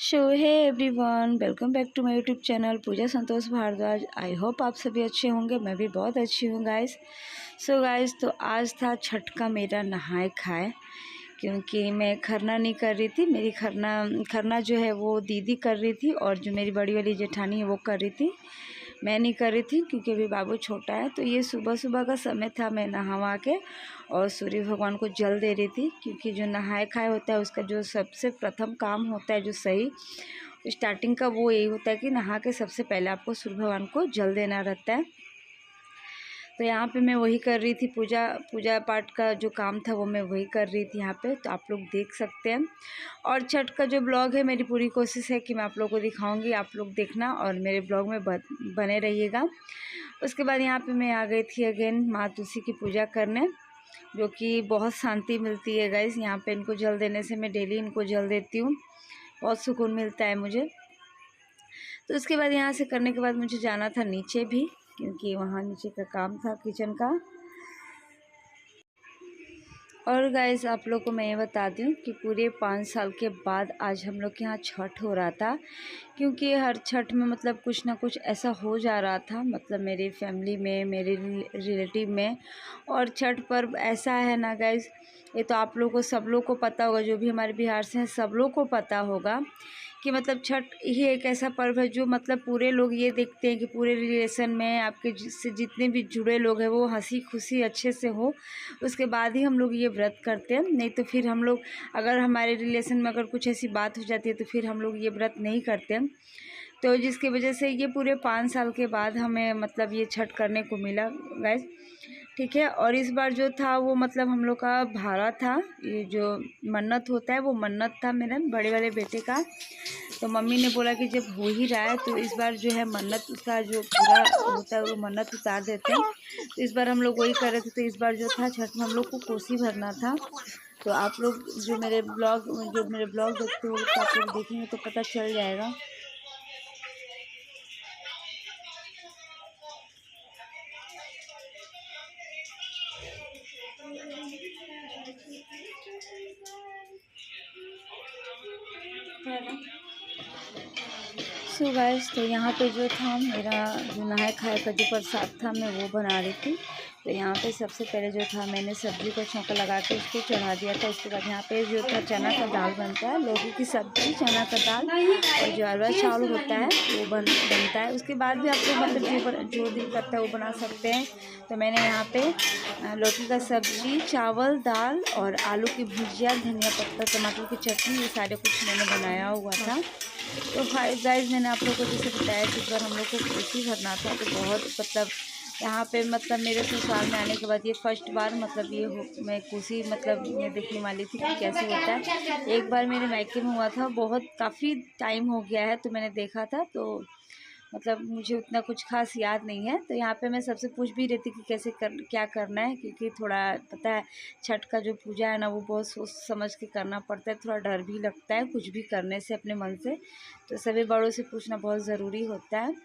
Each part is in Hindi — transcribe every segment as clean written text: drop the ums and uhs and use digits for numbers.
So hey everyone, welcome back to my YouTube channel Pooja Santosh Bhardwaj. I hope आप सभी अच्छे होंगे, मैं भी बहुत अच्छी हूँ गाइस। सो गाइस, तो आज था छठ का मेरा नहाए खाए, क्योंकि मैं खरना नहीं कर रही थी। मेरी खरना जो है वो दीदी कर रही थी, और जो मेरी बड़ी वाली जेठानी है वो कर रही थी। मैं नहीं कर रही थी क्योंकि अभी बाबू छोटा है। तो ये सुबह सुबह का समय था, मैं नहावा के और सूर्य भगवान को जल दे रही थी, क्योंकि जो नहाए खाए होता है उसका जो सबसे प्रथम काम होता है, जो सही स्टार्टिंग का, वो यही होता है कि नहा के सबसे पहले आपको सूर्य भगवान को जल देना रहता है। तो यहाँ पे मैं वही कर रही थी, पूजा पाठ का जो काम था वो मैं वही कर रही थी यहाँ पे। तो आप लोग देख सकते हैं। और छठ का जो ब्लॉग है, मेरी पूरी कोशिश है कि मैं आप लोगों को दिखाऊंगी, आप लोग देखना और मेरे ब्लॉग में बने रहिएगा। उसके बाद यहाँ पे मैं आ गई थी अगेन माँ तुलसी की पूजा करने, जो कि बहुत शांति मिलती है गाइस। यहाँ पे इनको जल देने से, मैं डेली इनको जल देती हूँ, बहुत सुकून मिलता है मुझे। तो उसके बाद यहाँ से करने के बाद मुझे जाना था नीचे भी, क्योंकि वहाँ नीचे का काम था किचन का। और गाइस, आप लोग को मैं ये बता दूँ कि पूरे 5 साल के बाद आज हम लोग के यहाँ छठ हो रहा था, क्योंकि हर छठ में मतलब कुछ ना कुछ ऐसा हो जा रहा था, मतलब मेरी फैमिली में, मेरे रिलेटिव में। और छठ पर्व ऐसा है ना गाइस, ये तो आप लोग को, सब लोग को पता होगा, जो भी हमारे बिहार से हैं सब लोग को पता होगा कि मतलब छठ ही एक ऐसा पर्व है जो मतलब पूरे लोग ये देखते हैं कि पूरे रिलेशन में आपके से जितने भी जुड़े लोग हैं वो हंसी खुशी अच्छे से हो, उसके बाद ही हम लोग ये व्रत करते हैं। नहीं तो फिर हम लोग, अगर हमारे रिलेशन में अगर कुछ ऐसी बात हो जाती है तो फिर हम लोग ये व्रत नहीं करते हैं। तो जिसकी वजह से ये पूरे 5 साल के बाद हमें मतलब ये छठ करने को मिला गाइस, ठीक है। और इस बार जो था वो मतलब हम लोग का भाड़ा था, ये जो मन्नत होता है वो मन्नत था मेरे बड़े वाले बेटे का। तो मम्मी ने बोला कि जब हो ही रहा है तो इस बार जो है मन्नत उसका जो पूरा होता है वो मन्नत उतार देते हैं। तो इस बार हम लोग वही कर रहे थे। तो इस बार जो था छठ में हम लोग को कोसी भरना था। तो आप लोग जो मेरे ब्लॉग देखते हो तो आप लोग देखेंगे तो पता चल जाएगा। सो गाइस, तो यहाँ पे जो था मेरा जो नहाए खाए का जो प्रसाद था मैं वो बना रही थी। तो यहाँ पे सबसे पहले जो था मैंने सब्ज़ी को छौंका लगा के उसको चढ़ा दिया था। उसके बाद यहाँ पे जो था चना का दाल बनता है, लौकी की सब्ज़ी, चना का दाल और जो अरवा चावल होता है वो बनता है। उसके बाद भी आप लोग मतलब जो दिल करता है वो बना सकते हैं। तो मैंने यहाँ पे लौकी का सब्ज़ी, चावल, दाल और आलू की भुजिया, धनिया पत्ता, टमाटर की चटनी, ये सारे कुछ मैंने बनाया हुआ था। तो गाइस, मैंने आप लोगों को जैसे बताया कि इस बार हम लोग को कोसी भरना था। तो बहुत मतलब यहाँ पे मतलब मेरे ससुराल में आने के बाद ये फर्स्ट बार मतलब मैं कोसी मतलब मैं देखने वाली थी कि कैसे होता है। एक बार मेरे मायके में हुआ था, बहुत काफ़ी टाइम हो गया है, तो मैंने देखा था। तो मतलब मुझे उतना कुछ खास याद नहीं है। तो यहाँ पे मैं सबसे पूछ भी रही थी कि क्या करना है, क्योंकि थोड़ा पता है छठ का जो पूजा है ना वो बहुत सोच समझ के करना पड़ता है, थोड़ा डर भी लगता है कुछ भी करने से अपने मन से। तो सभी बड़ों से पूछना बहुत ज़रूरी होता है।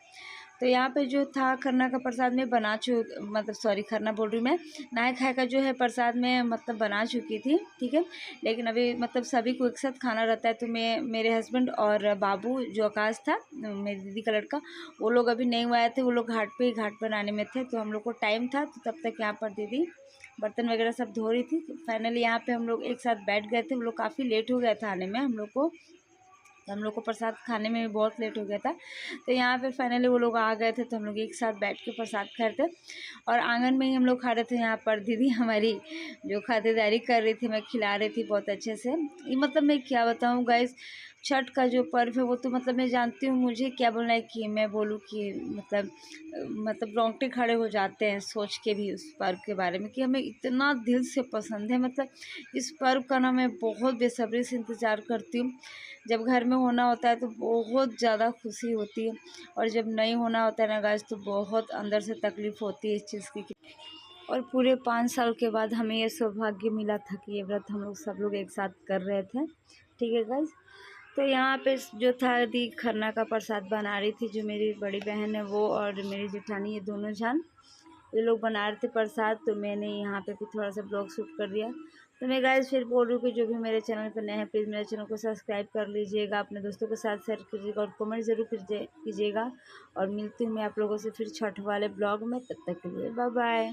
तो यहाँ पे जो था खरना का प्रसाद में मतलब सॉरी, खरना बोल रही मैं, नहाए खाए का जो है प्रसाद में मतलब बना चुकी थी, ठीक है। लेकिन अभी मतलब सभी को एक साथ खाना रहता है। तो मेरे हस्बैंड और बाबू जो आकाश था मेरी दीदी का लड़का, वो लोग अभी नहीं हुए थे, वो लोग घाट बनाने में थे। तो हम लोग को टाइम था, तो तब तक यहाँ पर दीदी बर्तन वगैरह सब धो रही थी। तो फाइनली यहाँ पे हम लोग एक साथ बैठ गए थे। वो लोग काफ़ी लेट हो गया था आने में हम लोग को, तो हम लोग को प्रसाद खाने में भी बहुत लेट हो गया था। तो यहाँ पे फाइनली वो लोग आ गए थे, तो हम लोग एक साथ बैठ के प्रसाद खा रहे थे और आंगन में ही हम लोग खा रहे थे। यहाँ पर दीदी हमारी जो खातिरदारी कर रही थी, मैं खिला रही थी बहुत अच्छे से। ये मतलब मैं क्या बताऊँ गाइस, छठ का जो पर्व है वो तो मतलब मैं जानती हूँ, मुझे क्या बोलना है कि मैं बोलूँ कि मतलब रोंगटे खड़े हो जाते हैं सोच के भी उस पर्व के बारे में, कि हमें इतना दिल से पसंद है। मतलब इस पर्व का ना मैं बहुत बेसब्री से इंतज़ार करती हूँ। जब घर में होना होता है तो बहुत ज़्यादा खुशी होती है, और जब नहीं होना होता है ना गाइस तो बहुत अंदर से तकलीफ़ होती है इस चीज़ की। और पूरे 5 साल के बाद हमें ये सौभाग्य मिला था कि ये व्रत हम लोग सब लोग एक साथ कर रहे थे, ठीक है गाइस। तो यहाँ पे जो था दी खरना का प्रसाद बना रही थी, जो मेरी बड़ी बहन है वो और मेरी जेठानी, ये दोनों जान। ये लोग बना रहे थे प्रसाद, तो मैंने यहाँ पे फिर थोड़ा सा ब्लॉग शूट कर दिया। तो मैं गाइस फिर बोल रही हूँ कि जो भी मेरे चैनल पर नए हैं प्लीज़ मेरे चैनल को सब्सक्राइब कर लीजिएगा, अपने दोस्तों के साथ शेयर कीजिएगा और कमेंट ज़रूर कीजिएगा। और मिलती हूँ मैं आप लोगों से फिर छठ वाले ब्लॉग में, तब तक के लिए बाय बाय।